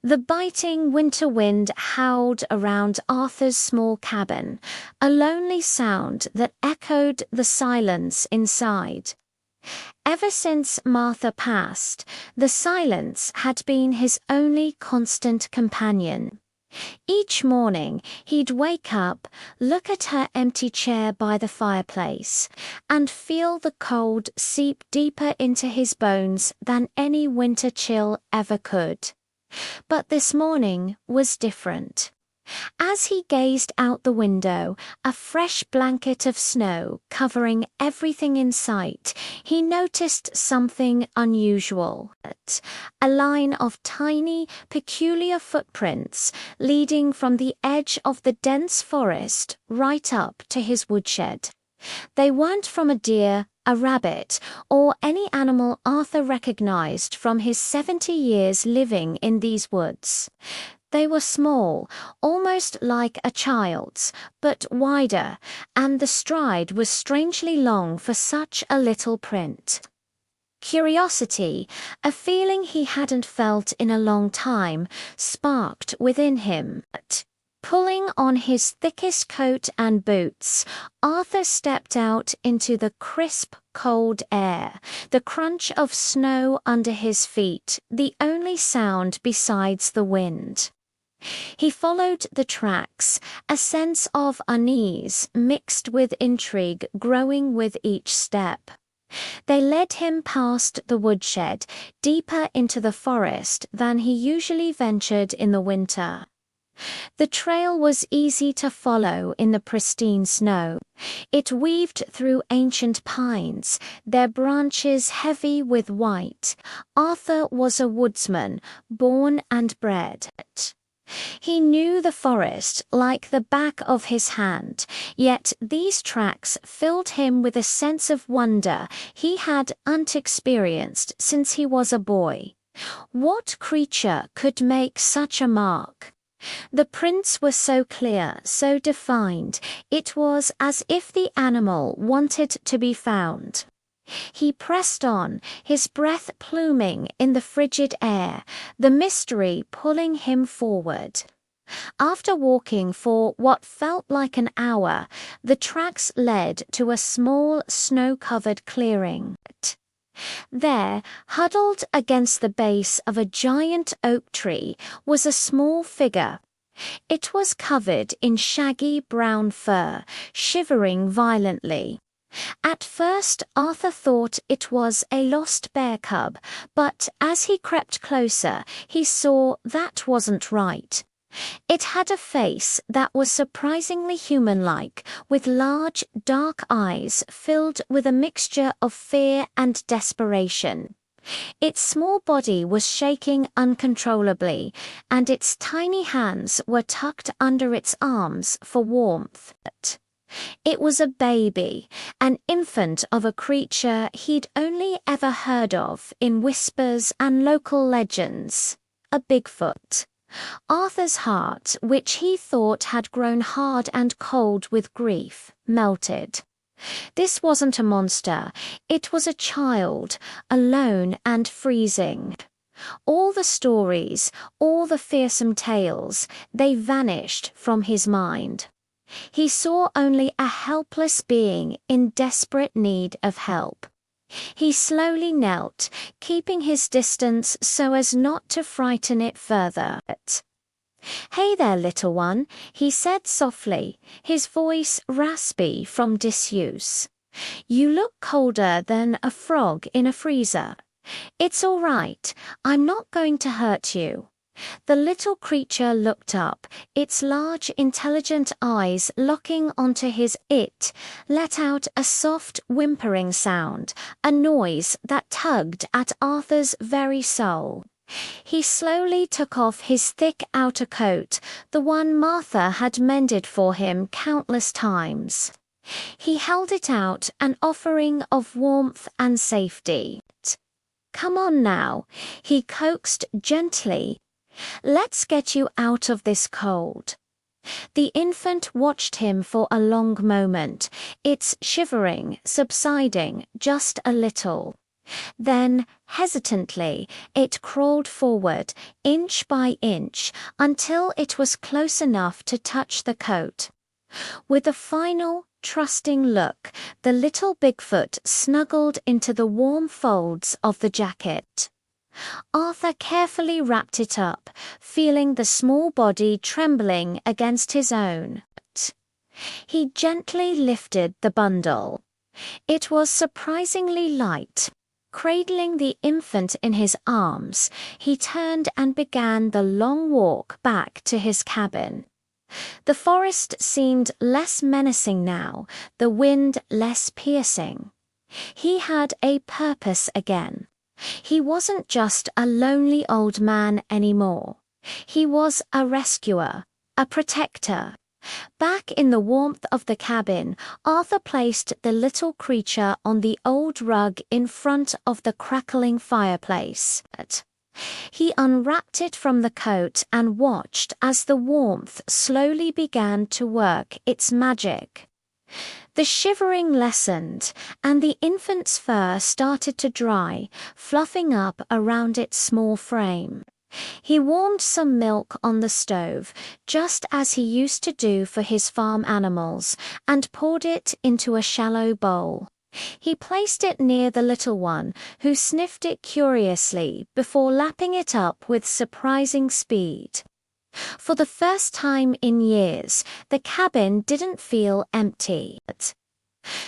The biting winter wind howled around Arthur's small cabin, a lonely sound that echoed the silence inside. Ever since Martha passed, the silence had been his only constant companion. Each morning, he'd wake up, look at her empty chair by the fireplace, and feel the cold seep deeper into his bones than any winter chill ever could. But this morning was different. As he gazed out the window, a fresh blanket of snow covering everything in sight, he noticed something unusual. A line of tiny, peculiar footprints leading from the edge of the dense forest right up to his woodshed. They weren't from a deer, a rabbit, or any animal Arthur recognized from his 70 years living in these woods. They were small, almost like a child's, but wider, and the stride was strangely long for such a little print. Curiosity, a feeling he hadn't felt in a long time, sparked within him. Pulling on his thickest coat and boots, Arthur stepped out into the crisp, cold air, the crunch of snow under his feet, the only sound besides the wind. He followed the tracks, a sense of unease mixed with intrigue growing with each step. They led him past the woodshed, deeper into the forest than he usually ventured in the winter. The trail was easy to follow in the pristine snow. It weaved through ancient pines, their branches heavy with white. Arthur was a woodsman, born and bred. He knew the forest like the back of his hand, yet these tracks filled him with a sense of wonder he had unexperienced since he was a boy. What creature could make such a mark? The prints were so clear, so defined, it was as if the animal wanted to be found. He pressed on, his breath pluming in the frigid air, the mystery pulling him forward. After walking for what felt like an hour, the tracks led to a small, snow-covered clearing. There, huddled against the base of a giant oak tree, was a small figure. It was covered in shaggy brown fur, shivering violently. At first, Arthur thought it was a lost bear cub, but as he crept closer, he saw that wasn't right. It had a face that was surprisingly human-like, with large, dark eyes filled with a mixture of fear and desperation. Its small body was shaking uncontrollably, and its tiny hands were tucked under its arms for warmth. It was a baby, an infant of a creature he'd only ever heard of in whispers and local legends, a Bigfoot. Arthur's heart, which he thought had grown hard and cold with grief, melted. This wasn't a monster, it was a child, alone and freezing. All the stories, all the fearsome tales, they vanished from his mind. He saw only a helpless being in desperate need of help. He slowly knelt, keeping his distance so as not to frighten it further. "Hey there, little one," he said softly, his voice raspy from disuse. "You look colder than a frog in a freezer. It's all right, I'm not going to hurt you." The little creature looked up, its large, intelligent eyes locking onto his. It let out a soft, whimpering sound, a noise that tugged at Arthur's very soul. He slowly took off his thick outer coat, the one Martha had mended for him countless times. He held it out, an offering of warmth and safety. "Come on now," he coaxed gently. "Let's get you out of this cold." The infant watched him for a long moment, its shivering subsiding just a little. Then, hesitantly, it crawled forward, inch by inch, until it was close enough to touch the coat. With a final, trusting look, the little Bigfoot snuggled into the warm folds of the jacket. Arthur carefully wrapped it up, feeling the small body trembling against his own. He gently lifted the bundle. It was surprisingly light. Cradling the infant in his arms, he turned and began the long walk back to his cabin. The forest seemed less menacing now, the wind less piercing. He had a purpose again. He wasn't just a lonely old man anymore. He was a rescuer, a protector. Back in the warmth of the cabin, Arthur placed the little creature on the old rug in front of the crackling fireplace. He unwrapped it from the coat and watched as the warmth slowly began to work its magic. The shivering lessened, and the infant's fur started to dry, fluffing up around its small frame. He warmed some milk on the stove, just as he used to do for his farm animals, and poured it into a shallow bowl. He placed it near the little one, who sniffed it curiously before lapping it up with surprising speed. For the first time in years, the cabin didn't feel empty.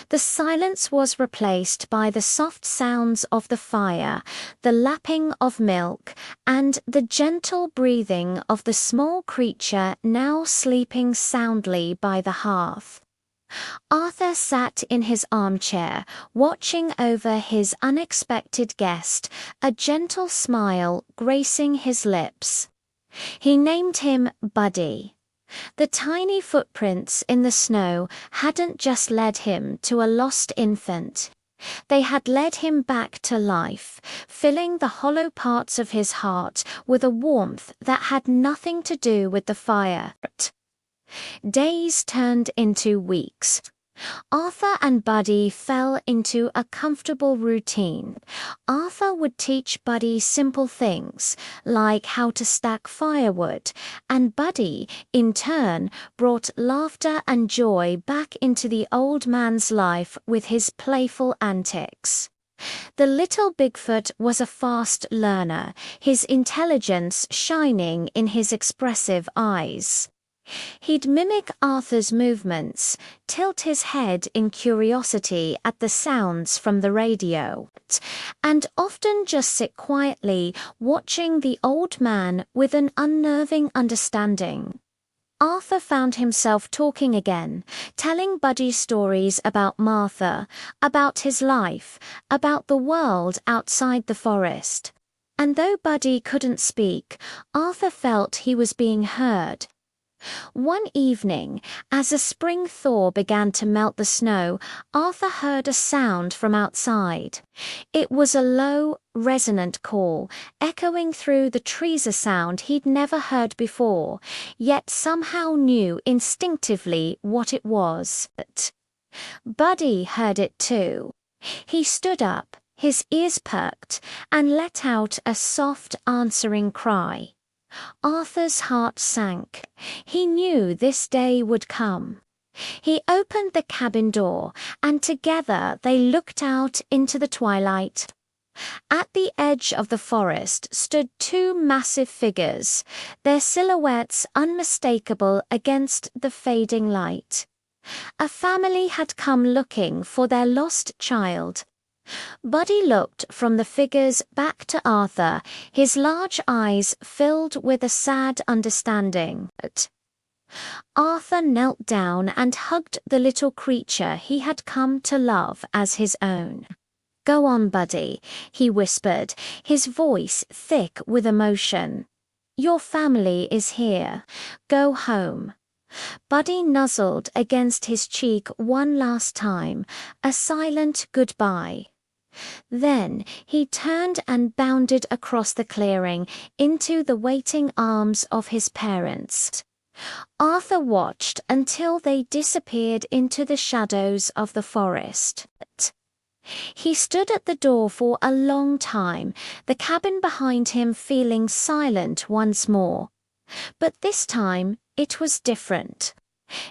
The silence was replaced by the soft sounds of the fire, the lapping of milk, and the gentle breathing of the small creature now sleeping soundly by the hearth. Arthur sat in his armchair, watching over his unexpected guest, a gentle smile gracing his lips. He named him Buddy. The tiny footprints in the snow hadn't just led him to a lost infant. They had led him back to life, filling the hollow parts of his heart with a warmth that had nothing to do with the fire. Days turned into weeks. Arthur and Buddy fell into a comfortable routine. Arthur would teach Buddy simple things, like how to stack firewood, and Buddy, in turn, brought laughter and joy back into the old man's life with his playful antics. The little Bigfoot was a fast learner, his intelligence shining in his expressive eyes. He'd mimic Arthur's movements, tilt his head in curiosity at the sounds from the radio, and often just sit quietly watching the old man with an unnerving understanding. Arthur found himself talking again, telling Buddy stories about Martha, about his life, about the world outside the forest. And though Buddy couldn't speak, Arthur felt he was being heard. One evening, as a spring thaw began to melt the snow, Arthur heard a sound from outside. It was a low, resonant call, echoing through the trees, a sound he'd never heard before, yet somehow knew instinctively what it was. Buddy heard it too. He stood up, his ears perked, and let out a soft, answering cry. Arthur's heart sank. He knew this day would come. He opened the cabin door, and together they looked out into the twilight. At the edge of the forest stood two massive figures, their silhouettes unmistakable against the fading light. A family had come looking for their lost child. Buddy looked from the figures back to Arthur, his large eyes filled with a sad understanding. Arthur knelt down and hugged the little creature he had come to love as his own. "Go on, Buddy," he whispered, his voice thick with emotion. "Your family is here. Go home." Buddy nuzzled against his cheek one last time, a silent goodbye. Then he turned and bounded across the clearing into the waiting arms of his parents. Arthur watched until they disappeared into the shadows of the forest. He stood at the door for a long time, the cabin behind him feeling silent once more. But this time, it was different.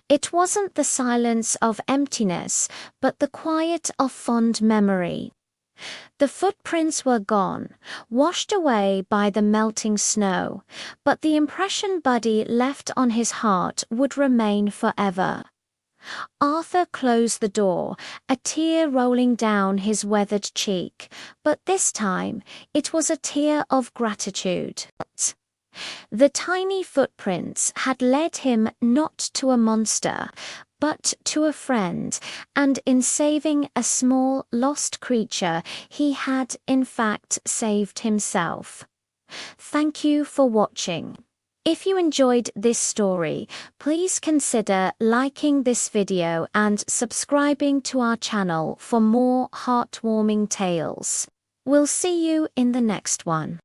It wasn't the silence of emptiness, but the quiet of fond memory. The footprints were gone, washed away by the melting snow, but the impression Buddy left on his heart would remain forever. Arthur closed the door, a tear rolling down his weathered cheek, but this time it was a tear of gratitude. The tiny footprints had led him not to a monster, but to a friend, and in saving a small lost creature, he had in fact saved himself. Thank you for watching. If you enjoyed this story, please consider liking this video and subscribing to our channel for more heartwarming tales. We'll see you in the next one.